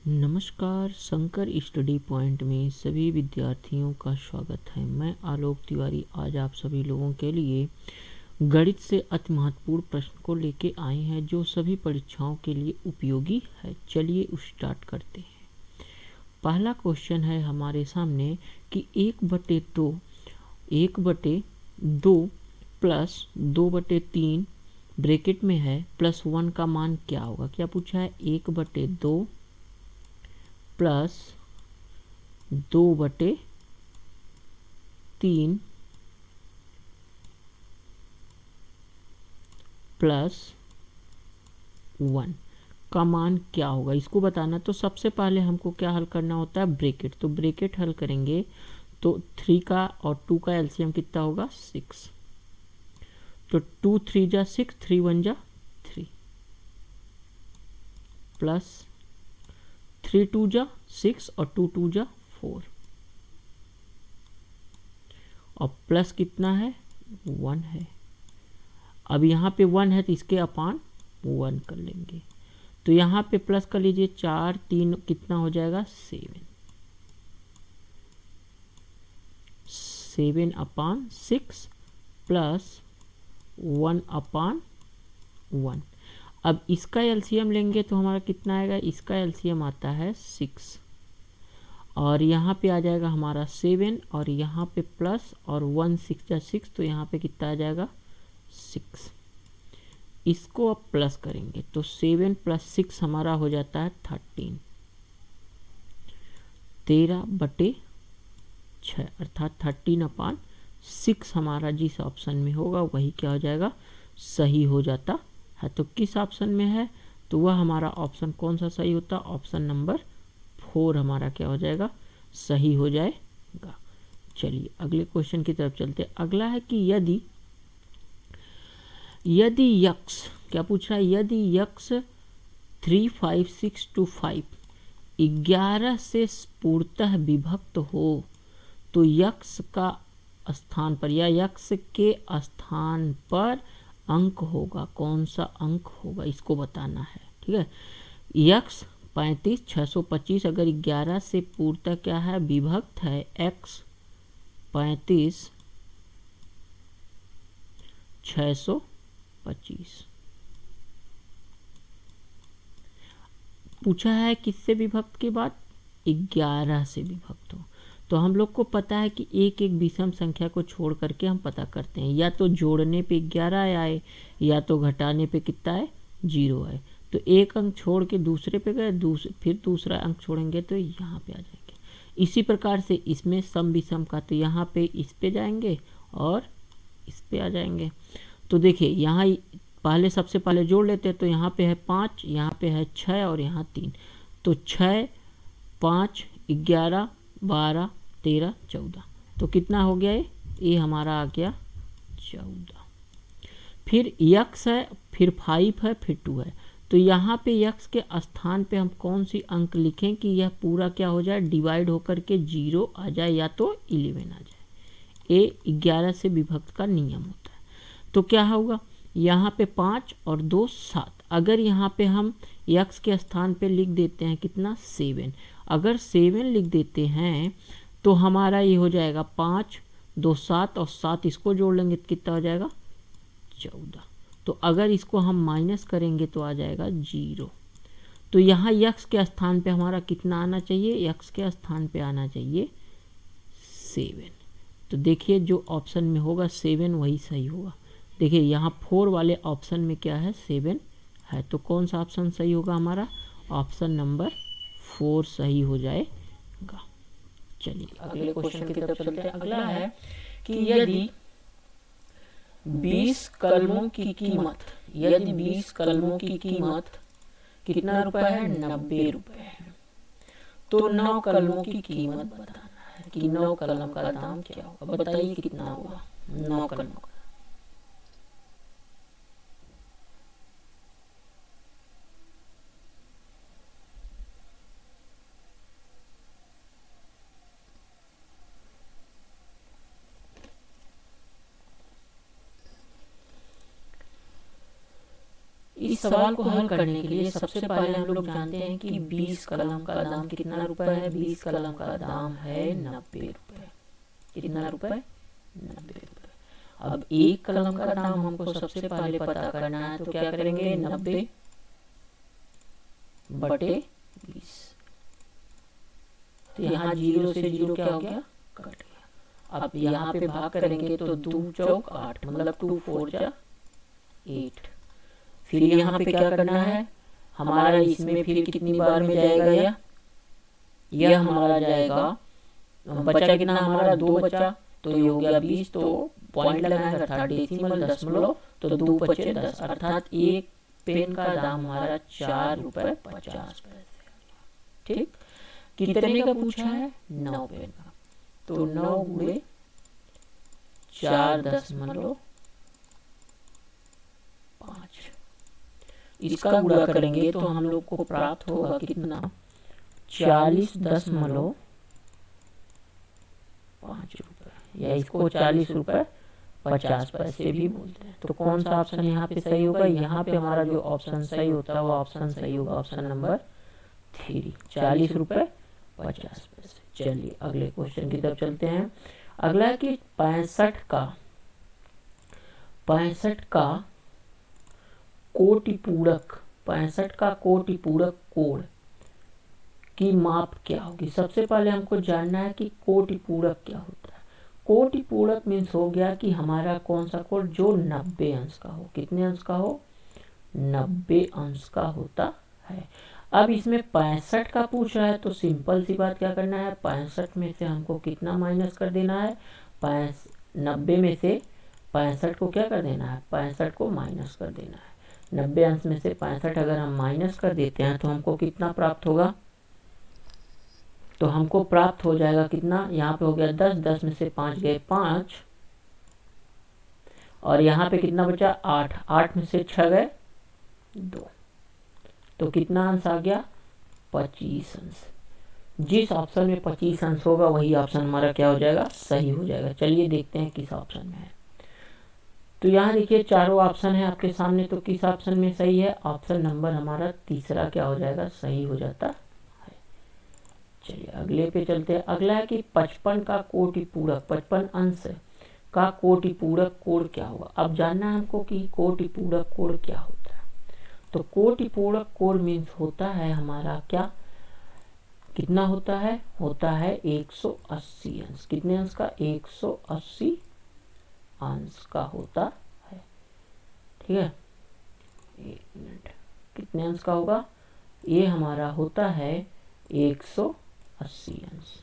नमस्कार, Shankar study point में सभी विद्यार्थियों का स्वागत है। मैं आलोक तिवारी आज आप सभी लोगों के लिए गणित से अति महत्वपूर्ण प्रश्न को लेके आए हैं जो सभी परीक्षाओं के लिए उपयोगी है। चलिए स्टार्ट करते हैं। पहला क्वेश्चन है हमारे सामने कि 1/2 प्लस 2/3 ब्रैकेट में है प्लस 1 का मान क्या होगा। क्या पूछा है? 1/2 प्लस 2/3 प्लस 1 का मान क्या होगा, इसको बताना। तो सबसे पहले हमको क्या हल करना होता है? ब्रैकेट। तो ब्रैकेट हल करेंगे तो 3 का और 2 का एलसीएम कितना होगा? 6। तो 2 3 जा 6, 3 1 जा 3 प्लस 3 2 जा 6 और 2 2 जा 4 और प्लस कितना है? 1 है। अब यहाँ पे 1 है तो इसके अपान 1 कर लेंगे। तो यहाँ पे प्लस कर लीजिए, 4 3 कितना हो जाएगा? 7 अपान 6 प्लस 1/1। अब इसका एलसीएम लेंगे तो हमारा कितना आएगा? इसका एलसीएम आता है 6 और यहाँ पे आ जाएगा हमारा 7 और यहाँ पे प्लस और 1 6 जा 6, तो यहाँ पे कितना आ जाएगा? 6। इसको अब प्लस करेंगे तो 7 + 6 हमारा हो जाता है 13। 13/6 अर्थात 13/6 हमारा जिस ऑप्शन में होगा वही क्या हो जाएगा? सही हो जाता है। तो किस ऑप्शन में है? तो वह हमारा ऑप्शन कौन सा सही होता? ऑप्शन नंबर 4 हमारा क्या हो जाएगा? सही हो जाएगा। चलिए अगले क्वेश्चन की तरफ चलते हैं। अगला है कि यदि यक्स, क्या पूछ रहा है? यदि यक्स 3 5 6 2 5 11 से पूर्णतः विभक्त हो तो यक्स का स्थान पर या यक्स के स्थान पर अंक होगा। कौन सा अंक होगा इसको बताना है। ठीक है, यक्स 35 625 अगर 11 से पूर्णतः क्या है? विभक्त है। एक्स 35 625 पूछा है किससे विभक्त के बाद? 11 से विभक्त हो। तो हम लोग को पता है कि एक एक विषम संख्या को छोड़ करके हम पता करते हैं, या तो जोड़ने पे 11 आए या तो घटाने पे कितना है? 0 है। तो एक अंक छोड़ के दूसरे पे गए, फिर दूसरा अंक छोड़ेंगे तो यहाँ पे आ जाएंगे। इसी प्रकार से इसमें सम विषम का, तो यहाँ पे इस पे जाएंगे और इस पे आ जाएंगे। तो देखिए यहाँ पहले सबसे पहले जोड़ लेते हैं। तो यहाँ पे है 5, यहाँ पे है 6 और यहाँ 3। तो 6 5 11 12 13 14, तो कितना हो गया? ये हमारा आ गया 14। फिर यक्स है, फिर 5 है, फिर 2 है। तो यहाँ पे यक्स के स्थान पे हम कौन सी अंक लिखें कि यह पूरा क्या हो जाए? डिवाइड होकर के 0 आ जाए या तो 11 आ जाए। ये 11 से विभक्त का नियम होता है। तो क्या होगा? यहाँ पे 5 और 2 7। अगर यहाँ पे हम यक्स के स्थान पे लिख देते हैं कितना? 7। अगर 7 लिख देते हैं तो हमारा ये हो जाएगा 5 2 7 और 7 इसको जोड़ लेंगे तो कितना हो जाएगा? 14। तो अगर इसको हम माइनस करेंगे तो आ जाएगा 0। तो यहाँ यक्स के स्थान पे हमारा कितना आना चाहिए? यक्स के स्थान पे आना चाहिए 7। तो देखिए जो ऑप्शन में होगा 7 वही सही होगा। देखिए यहाँ 4 वाले ऑप्शन में क्या है? 7 है। तो कौन सा ऑप्शन सही होगा हमारा? ऑप्शन नंबर 4 सही हो जाएगा। चलिए अगले क्वेश्चन की तरफ चलते हैं। अगला है कि यदि 20 कलमों की कीमत, यदि 20 कलमों की कीमत कितना रुपए है? 90 रुपए है। तो 9 कलमों की कीमत बताना है कि 9 कलम का दाम क्या होगा। बताइए कितना होगा 9 कलमों का? इस सवाल को हल करने के लिए सबसे पहले हम लोग जानते हैं कि 20 कलम का दाम कितना रुपए है। 20 कलम का दाम है 90 रुपए। कितना रुपए? 90 रुपए। अब एक कलम का दाम हमको सबसे पहले पता करना है, तो क्या करेंगे? 90 बटे 20। तो यहाँ 0 से 0 क्या हो गया? कट गया। अब यहाँ पे भाग करेंगे तो 2 चौक 8, मतलब 2 4 जा 8। फिर यहाँ पे क्या करना है हमारा? इसमें फिर कितनी बार में जाएगा? यह हमारा जाएगा, बचा कितना हमारा? 2 बचा, तो ये हो गया 20। तो पॉइंट लगाएंगे अर्थात डेसिमल दशमलव, तो 2 बचे 10, अर्थात एक पेन का दाम हमारा 4 रुपए 50 पैसे। ठीक, कितने का पूछा है? 9 पेन का। तो 9 गुणे 4.5, इसका गुणा करेंगे तो हम लोग को प्राप्त होगा कितना? 40.5 रुपए, या इसको 40 रुपए 50 पैसे भी बोलते हैं। तो कौन सा ऑप्शन यहाँ पे सही होगा? यहाँ पे हमारा जो ऑप्शन सही होता है वो ऑप्शन सही होगा, ऑप्शन नंबर 3, 40 रुपए 50 पैसे। चलिए अगले क्वेश्चन की तरफ चलते हैं। अगला है कि 65 का कोटिपूरक, 65 का कोटिपूरक कोण की माप क्या होगी? सबसे पहले हमको जानना है कि कोटिपूरक क्या होता है। कोटिपूरक मीन्स हो गया कि हमारा कौन सा कोण जो 90 अंश का हो। कितने अंश का हो? 90 अंश का होता है। अब इसमें 65 का पूछ रहा है तो सिंपल सी बात क्या करना है? 65 में से हमको कितना माइनस कर देना है? 90 में से 65 को क्या कर देना है? 65 को माइनस कर देना है। 90 अंश में से 65 अगर हम माइनस कर देते हैं तो हमको कितना प्राप्त होगा? तो हमको प्राप्त हो जाएगा कितना? यहाँ पे हो गया 10, 10 में से 5 गए 5, और यहाँ पे कितना बचा? 8, 8 में से 6 गए 2, तो कितना अंश आ गया? 25 अंश। जिस ऑप्शन में 25 अंश होगा वही ऑप्शन हमारा क्या हो जाएगा? सही हो जाएगा। चलिए देखते हैं किस ऑप्शन में है। तो यहाँ देखिए चारों ऑप्शन है आपके सामने, तो किस ऑप्शन में सही है? ऑप्शन नंबर हमारा तीसरा क्या हो जाएगा? सही हो जाता है। चलिए अगले पे चलते हैं। अगला है कि 55 का कोटिपूरक, 55 अंश का कोटिपूरक कोण क्या होगा? अब जानना है हमको कि कोटिपूरक कोण क्या होता है। तो कोटिपूरक कोण मीन्स होता है हमारा क्या? कितना होता है? होता है 180 अंश। कितने अंश का? 180 अंश का होता है। ठीक है, एक मिनट, कितने अंश का होगा? ये हमारा होता है 180 अंश।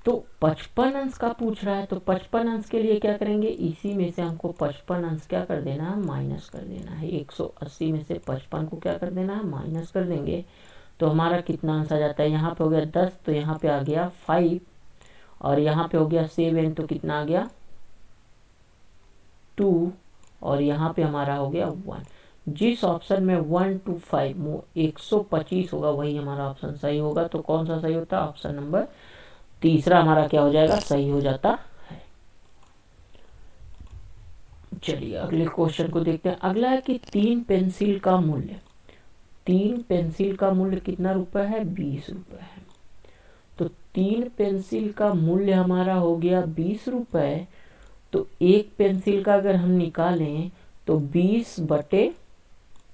तो 55 अंश का पूछ रहा है, तो 55 अंश के लिए क्या करेंगे? इसी में से हमको 55 अंश क्या कर देना है? माइनस कर देना है। 180 में से 55 को क्या कर देना है? माइनस कर देंगे तो हमारा कितना अंश आ जाता है? यहाँ पे हो गया 10, तो यहाँ पे आ गया 5, और यहाँ पे हो गया 7, तो कितना आ गया? 2, और यहाँ पे हमारा हो गया 1। जिस ऑप्शन में 1 to 5 125 होगा वही हमारा ऑप्शन सही होगा। तो कौन सा सही होता है? ऑप्शन नंबर तीसरा हमारा क्या हो जाएगा? सही हो जाता है। चलिए अगले क्वेश्चन को देखते हैं। अगला है कि 3 पेंसिल का मूल्य, 3 पेंसिल का मूल्य कितना रुपए है? 20 रुपए है। तो 3 पेंसिल का मूल्य हमारा हो गया 20 रुपए। तो एक पेंसिल का अगर हम निकालें तो 20 बटे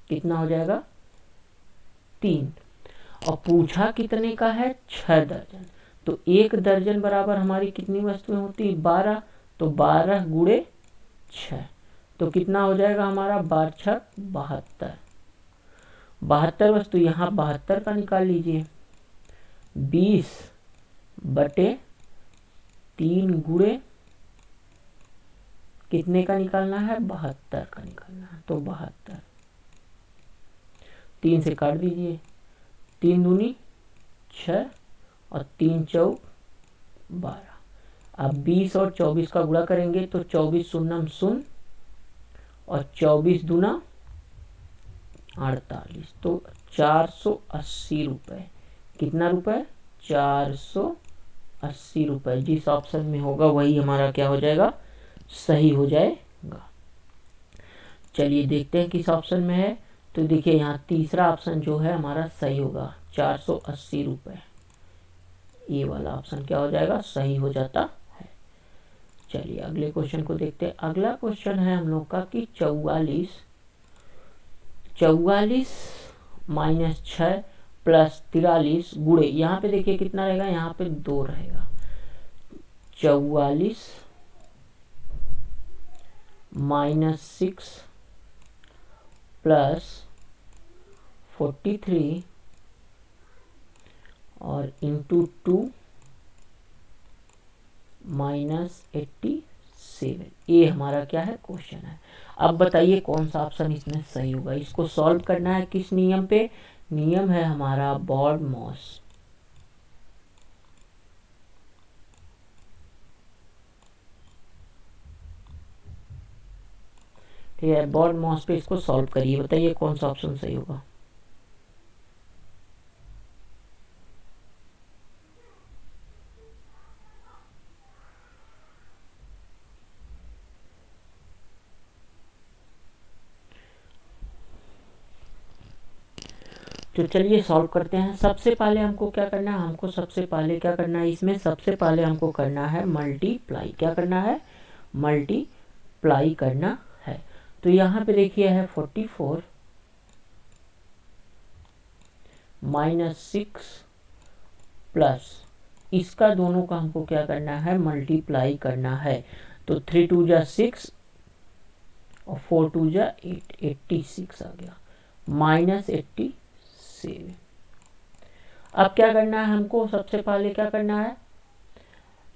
कितना हो जाएगा? 3, और पूछा कितने का है? 6 दर्जन। तो 1 दर्जन बराबर हमारी कितनी वस्तुएं होती? 12, तो 12 गुणे 6, तो कितना हो जाएगा हमारा? 12 6 72, 72 वस्तु। यहाँ 72 का निकाल लीजिए। 20 बटे 3 गुणे कितने का निकालना है? 72 का निकालना है। तो 72, 3 से काट दीजिए, 3 दूनी 6 और 3 चौक 12। अब 20 और 24 का गुणा करेंगे तो 24 शून्यम शून्य और 24 दूना 48, तो 480 रुपए। कितना रुपए? 480 ₹480 जिस ऑप्शन में होगा वही हमारा क्या हो जाएगा, सही हो जाएगा। चलिए देखते हैं किस ऑप्शन में है। तो देखिए यहाँ तीसरा ऑप्शन जो है हमारा सही होगा, ₹480। ये वाला ऑप्शन क्या हो जाएगा, सही हो जाता है। चलिए अगले क्वेश्चन को देखते हैं। अगला क्वेश्चन है हम लोग का कि 44 माइनस 6 प्लस 43 गुणे, यहाँ पे देखिए कितना रहेगा, यहाँ पे 2 रहेगा। 44 माइनस 6 प्लस 43 और इंटू 2 माइनस 87, ये हमारा क्या है, क्वेश्चन है। अब बताइए कौन सा ऑप्शन इसमें सही होगा। इसको सॉल्व करना है किस नियम पे, नियम है हमारा बॉड-मॉस। ठीक है, बॉड-मॉस पे इसको सॉल्व करिए, बताइए कौन सा ऑप्शन सही होगा। तो चलिए सॉल्व करते हैं। सबसे पहले हमको क्या करना है, हमको सबसे पहले क्या करना है, इसमें सबसे पहले हमको करना है मल्टीप्लाई। क्या करना है, मल्टीप्लाई करना है। तो यहाँ पे देखिए है 44 माइनस 6 प्लस, इसका दोनों का हमको क्या करना है, मल्टीप्लाई करना है। तो 3 2 जा 6 और 4 2 जा 8, 86 आ गया, माइनस 87। अब क्या करना है हमको, सबसे पहले क्या करना है,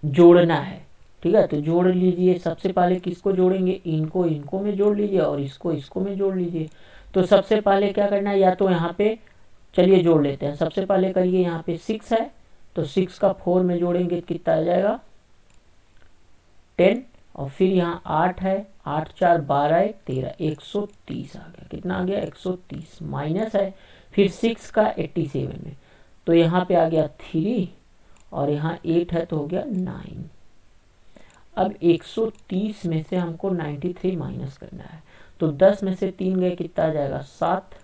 जोड़ना है। ठीक है, तो जोड़ लीजिए। सबसे पहले किसको जोड़ेंगे, इनको इनको में जोड़ लीजिए और इसको इसको में जोड़ लीजिए। तो सबसे पहले क्या करना है, या तो यहाँ पे चलिए जोड़ लेते हैं। सबसे पहले करिए, यहाँ पे 6 है तो 6 का 4 में जोड़ेंगे कितना आ जाएगा, 10। और फिर यहाँ 8 है, 8 4 12 13, 130 आ गया। कितना आ गया, 130। माइनस है फिर 6 का 87 में, तो यहाँ पे आ गया 3 और यहाँ 8 है तो हो गया 9। अब 130 में से हमको 93 माइनस करना है। तो 10 में से 3 गए, कितना आ जाएगा, 7।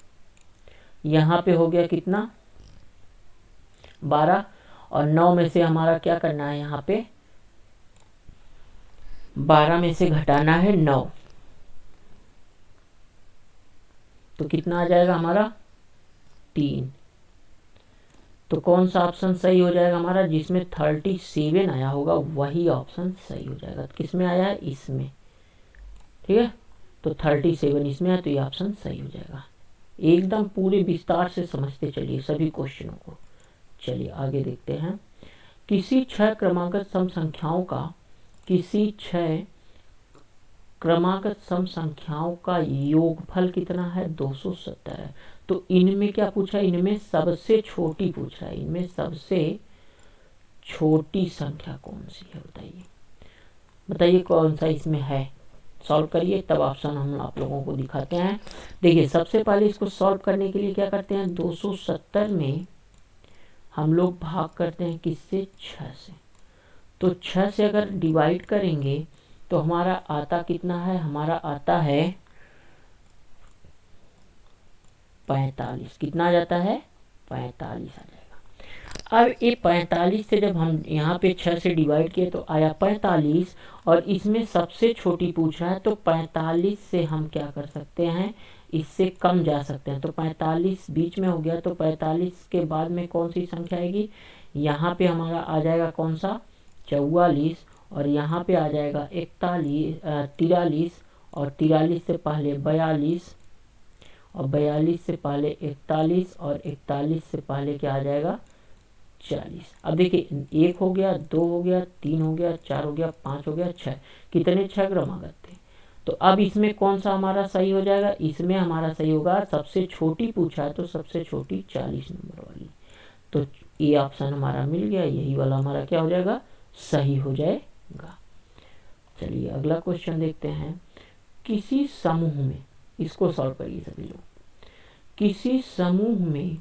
यहाँ पे हो गया कितना, 12। और 9 में से हमारा क्या करना है, यहाँ पे 12 में से घटाना है 9, तो कितना आ जाएगा हमारा, 3। तो कौन सा ऑप्शन सही हो जाएगा हमारा, जिसमें 37 आया होगा वही ऑप्शन सही हो जाएगा। किसमें आया है, इसमें। ठीक है, तो 37 इसमें है तो ये ऑप्शन सही हो जाएगा। एकदम पूरे विस्तार से समझते चलिए सभी क्वेश्चनों को। चलिए आगे देखते हैं। किसी 6 क्रमागत सम संख्याओं का, किसी 6 क्रमागत सम संख्याओं का योगफल कितना है, 270 है। तो इनमें क्या पूछा, इनमें सबसे छोटी पूछा है। इनमें सबसे छोटी संख्या कौन सी है, बताइए बताइए कौन सा इसमें है। सॉल्व करिए तब ऑप्शन हम आप लोगों को दिखाते हैं। देखिए सबसे पहले इसको सॉल्व करने के लिए क्या करते हैं, 270 में हम लोग भाग करते हैं किससे, 6 से। तो 6 से अगर डिवाइड करेंगे तो हमारा आता कितना है, हमारा आता है 45। कितना आ जाता है, 45 आ जाएगा। अब ये 45 से जब हम यहाँ पे 6 से डिवाइड किए तो आया 45, और इसमें सबसे छोटी पूछ रहा है तो 45 से हम क्या कर सकते हैं, इससे कम जा सकते हैं। तो 45 बीच में हो गया, तो 45 के बाद में कौन सी संख्या आएगी, यहाँ पे हमारा आ जाएगा कौन सा, 44। और यहाँ पे आ जाएगा 43, और 43 से पहले 42, और 42 से पहले 41, और 41 से पहले क्या आ जाएगा, 40। अब देखिए 1 हो गया, 2 हो गया, 3 हो गया, 4 हो गया, 5 हो गया, 6। कितने 6 क्रमागत थे। तो अब इसमें कौन सा हमारा सही हो जाएगा, इसमें हमारा सही होगा, सबसे छोटी पूछा है तो सबसे छोटी 40 नंबर वाली। तो ये ऑप्शन हमारा मिल गया, यही वाला हमारा क्या हो जाएगा, सही हो जाएगा। चलिए अगला क्वेश्चन देखते हैं। किसी समूह में, इसको सॉल्व करिए सभी लोग। किसी समूह में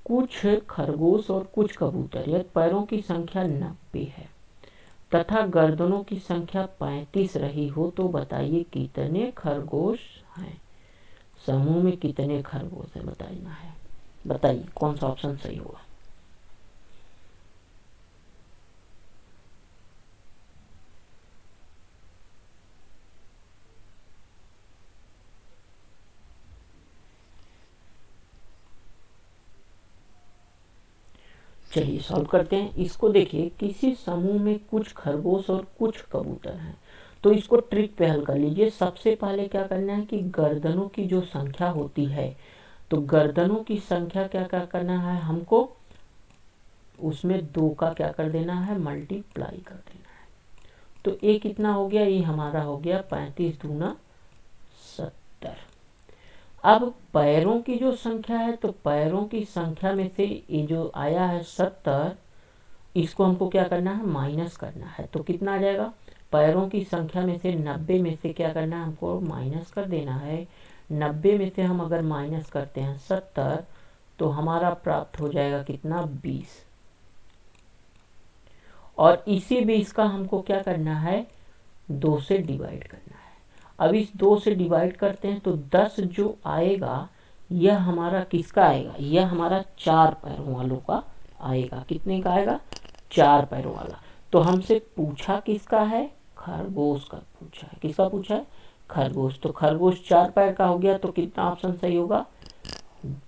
कुछ खरगोश और कुछ कबूतर, यदि पैरों की संख्या 90 है तथा गर्दनों की संख्या 35 रही हो तो बताइए कितने खरगोश हैं। समूह में कितने खरगोश है बताना है। बताइए कौन सा ऑप्शन सही होगा। चलिए सॉल्व करते हैं इसको। देखिए किसी समूह में कुछ खरगोश और कुछ कबूतर हैं, तो इसको ट्रिक पे हल कर लीजिए। सबसे पहले क्या करना है कि गर्दनों की जो संख्या होती है, तो गर्दनों की संख्या क्या क्या करना है हमको, उसमें 2 का क्या कर देना है, मल्टीप्लाई कर देना है। तो ये कितना हो गया, ये हमारा हो गया 35 दूना 70। अब पैरों की जो संख्या है, तो पैरों की संख्या में से ये जो आया है 70, इसको हमको क्या करना है, माइनस करना है। तो कितना आ जाएगा, पैरों की संख्या में से 90 में से क्या करना है, हमको माइनस कर देना है। 90 में से हम अगर माइनस करते हैं 70, तो हमारा प्राप्त हो जाएगा कितना, 20। और इसी 20 का हमको क्या करना है, 2 से डिवाइड करना है। अब इस 2 से डिवाइड करते हैं तो 10 जो आएगा यह हमारा किसका आएगा, यह हमारा 4 पैरों वालों का आएगा। कितने का आएगा, 4 पैरों वाला। तो हमसे पूछा किसका है, खरगोश का पूछा है। किसका पूछा है, खरगोश। तो खरगोश 4 पैर का हो गया, तो कितना ऑप्शन सही होगा,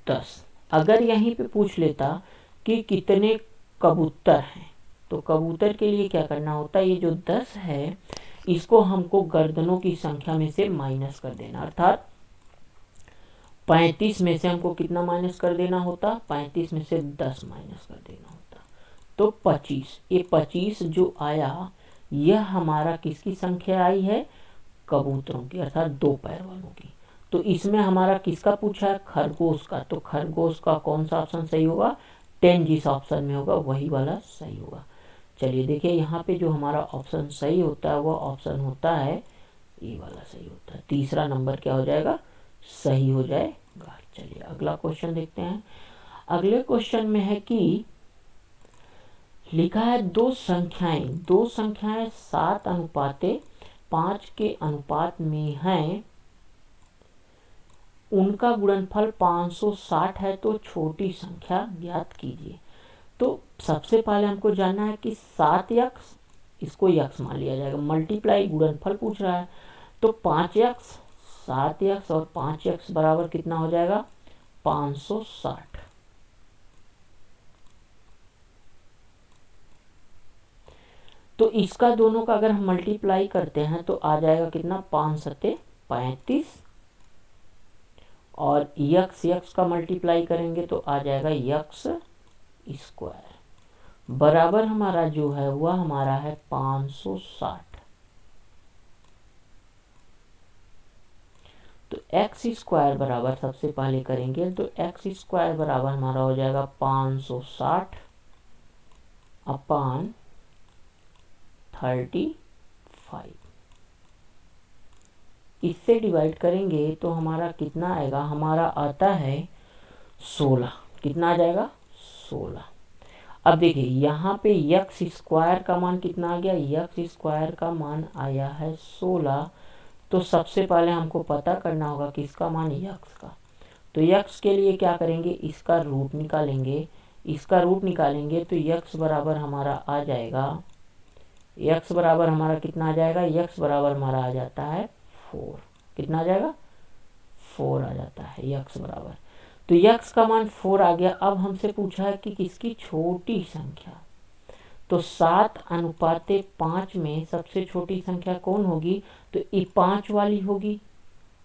10। अगर यहीं पे पूछ लेता कि कितने कबूतर हैं, तो कबूतर के लिए क्या करना होता है, ये जो 10 है इसको हमको गर्दनों की संख्या में से माइनस कर देना, अर्थात 35 में से हमको कितना माइनस कर देना होता, 35 में से 10 माइनस कर देना होता, तो 25। ये 25 जो आया यह हमारा किसकी संख्या आई है, कबूतरों की, अर्थात 2 पैर वालों की। तो इसमें हमारा किसका पूछा है, खरगोश का। तो खरगोश का कौन सा ऑप्शन सही होगा, 10 जिस ऑप्शन में होगा वही वाला सही होगा। चलिए देखिए यहाँ पे जो हमारा ऑप्शन सही होता है वह ऑप्शन होता है ये वाला सही होता है। तीसरा नंबर क्या हो जाएगा, सही हो जाएगा। चलिए अगला क्वेश्चन देखते हैं। अगले क्वेश्चन में है कि लिखा है दो संख्याएं 7:5 के अनुपात में हैं, उनका गुणनफल 560 है, तो छोटी संख्या ज्ञात कीजिए। तो सबसे पहले हमको जानना है कि 7x, इसको x मान लिया जाएगा, मल्टीप्लाई गुणनफल पूछ रहा है, तो 5x, 7x और 5x बराबर कितना हो जाएगा, 560। तो इसका दोनों का अगर हम मल्टीप्लाई करते हैं तो आ जाएगा कितना, 5 सत्ते 35, और x का मल्टीप्लाई करेंगे तो आ जाएगा x स्क्वायर, बराबर हमारा जो है वह हमारा है 560। तो एक्स स्क्वायर बराबर सबसे पहले करेंगे तो एक्स स्क्वायर बराबर हमारा हो जाएगा 560 अपान 35। इससे डिवाइड करेंगे तो हमारा कितना आएगा, हमारा आता है 16। कितना आ जाएगा, 16। अब देखिए यहाँ पे एक्स स्क्वायर का मान कितना आ गया, एक्स स्क्वायर का मान आया है 16। तो सबसे पहले हमको पता करना होगा किसका मान, एक्स का। तो एक्स के लिए क्या करेंगे, इसका रूट निकालेंगे। इसका रूट निकालेंगे तो एक्स बराबर हमारा आ जाएगा, एक्स बराबर हमारा कितना आ जाएगा, एक्स बराबर हमारा आ जाता है 4। कितना आ जाएगा, 4 आ जाता है एक्स बराबर। तो x का मान 4 आ गया। अब हमसे पूछा है कि किसकी छोटी संख्या, तो 7:5 में सबसे छोटी संख्या कौन होगी, तो ये 5 वाली होगी।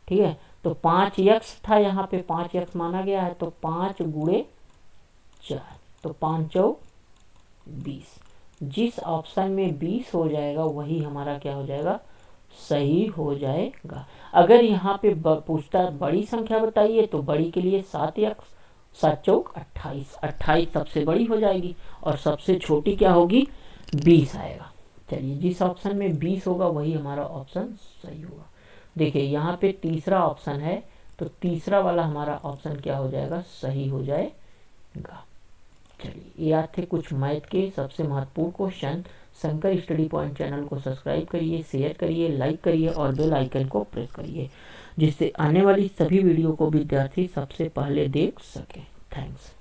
ठीक है, तो 5x था, यहाँ पे 5x माना गया है, तो 5 गुणे 4, तो 5 चौक 20। जिस ऑप्शन में 20 हो जाएगा वही हमारा क्या हो जाएगा, सही हो जाएगा। अगर यहाँ पे पूछता है बड़ी संख्या बताइए, तो बड़ी के लिए 7x, 7 चौक 28, 28 सबसे बड़ी हो जाएगी, और सबसे छोटी क्या होगी, 20 आएगा। चलिए जिस ऑप्शन में 20 होगा वही हमारा ऑप्शन सही होगा। देखिए यहाँ पे तीसरा ऑप्शन है, तो तीसरा वाला हमारा ऑप्शन क्या हो जाएगा, सही हो जाएगा। गा। चलिए, ये थे कुछ मैथ के सबसे महत्वपूर्ण question. Shankar study point channel को सब्सक्राइब करिए, शेयर करिए, लाइक करिए और बेल आइकन को प्रेस करिए, जिससे आने वाली सभी वीडियो को विद्यार्थी सबसे पहले देख सके। थैंक्स।